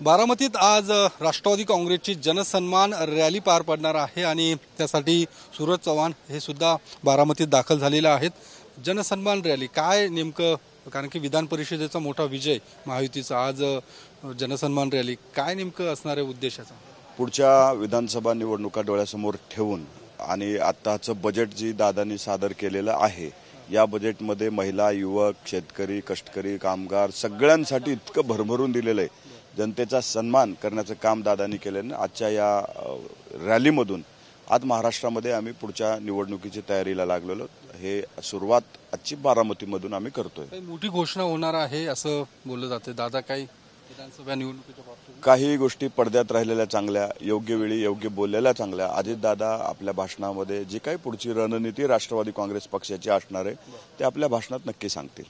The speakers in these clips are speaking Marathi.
बारामतीत आज राष्ट्रवादी काँग्रेसची जनसन्मान रॅली पार पडणार आहे आणि त्यासाठी सूरज चव्हाण हे सुद्धा बारामतीत दाखल झालेले आहेत। जनसन्मान रॅली काय नेमकं, कारण की विधान परिषदेचा मोठा विजय महायुतीचा, आज जनसन्मान रॅली काय नेमकं असणार आहे उद्देशाचा? पुढच्या विधानसभा निवडणुका डोळ्यासमोर ठेवून आणि आताचं बजेट जी दादांनी सादर केलेलं आहे, या बजेटमध्ये महिला, युवक, शेतकरी, कष्टकरी, कामगार सगळ्यांसाठी इतकं भरभरून दिलेलं आहे। जनतेचा सन्मान करण्याचं काम दादांनी केल्याने आजच्या या रॅलीमधून आज महाराष्ट्रामध्ये आम्ही पुढच्या निवडणुकीची तयारीला लागलेलो। हे सुरुवात आजची बारामतीमधून आम्ही करतोय। मोठी घोषणा होणार आहे असं बोललं जाते दादा, काही विधानसभा निवडणुकीच्या बाबतीत काही गोष्टी पडद्यात राहिलेल्या चांगल्या, योग्य वेळी योग्य बोललेल्या चांगल्या। अजितदादा आपल्या भाषणामध्ये जी काही पुढची रणनीती राष्ट्रवादी काँग्रेस पक्षाची असणार आहे ते आपल्या भाषणात नक्की सांगतील।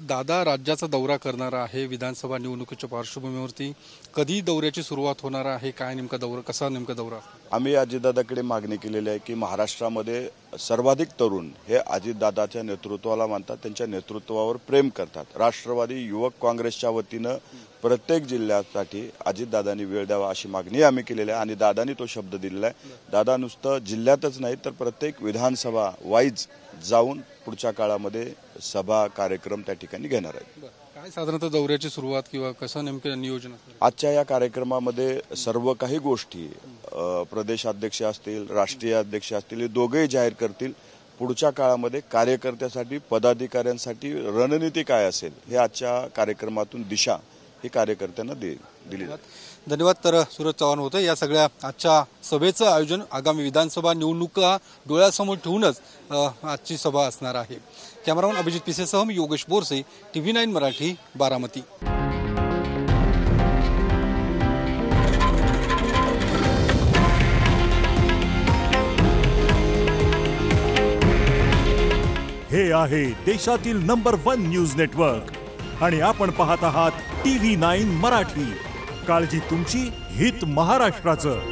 दादा राज्याचा दौरा करणार आहे विधानसभा निवडणुकीच्या पार्श्वभूमीवरती, कधी दौऱ्याची सुरुवात होणार आहे, काय नेमका दौरा, कसा नेमका दौरा? आम्ही अजितदादाकडे मागणी केलेली आहे की महाराष्ट्रामध्ये सर्वाधिक तरुण हे अजितदादाच्या नेतृत्वाला मानतात, त्यांच्या नेतृत्वावर प्रेम करतात। राष्ट्रवादी युवक काँग्रेसच्या वतीनं प्रत्येक जिल्ह्यासाठी अजितदादांनी वेळ द्यावा अशी मागणी आम्ही केलेली आहे आणि दादांनी तो शब्द दिलेला आहे। दादा नुसतं जिल्ह्यातच नाही तर प्रत्येक विधानसभा वाईज जाऊन पुढच्या काळामध्ये सभा कार्यक्रम त्या ठिकाणी घेणार आहेत। काय साधारणतः दौऱ्याची सुरुवात किंवा कसं नेमकं नियोजन? आजच्या या कार्यक्रमामध्ये सर्व काही गोष्टी प्रदेशाध्यक्ष असतील, राष्ट्रीय अध्यक्ष असतील, हे दोघेही जाहीर करतील। पुढच्या काळामध्ये कार्यकर्त्यासाठी, पदाधिकाऱ्यांसाठी रणनीती काय असेल हे आजच्या कार्यक्रमातून दिशा ही कार्यकर्त्यांना दिली। धन्यवाद। तर सूरज चव्हाण होते। या सगळ्या आजच्या सभेचं आयोजन आगामी विधानसभा निवडणुका डोळ्यासमोर ठेवूनच आजची सभा असणार आहे। कॅमेरामन अभिजित पिसेसह मी योगेश बोरसे, TV9 मराठी, बारामती। हे आहे देशातील नंबर 1 न्यूज नेटवर्क आणि आपण पाहत आहात TV9 मराठी। काळजी तुमची, हित महाराष्ट्राचं।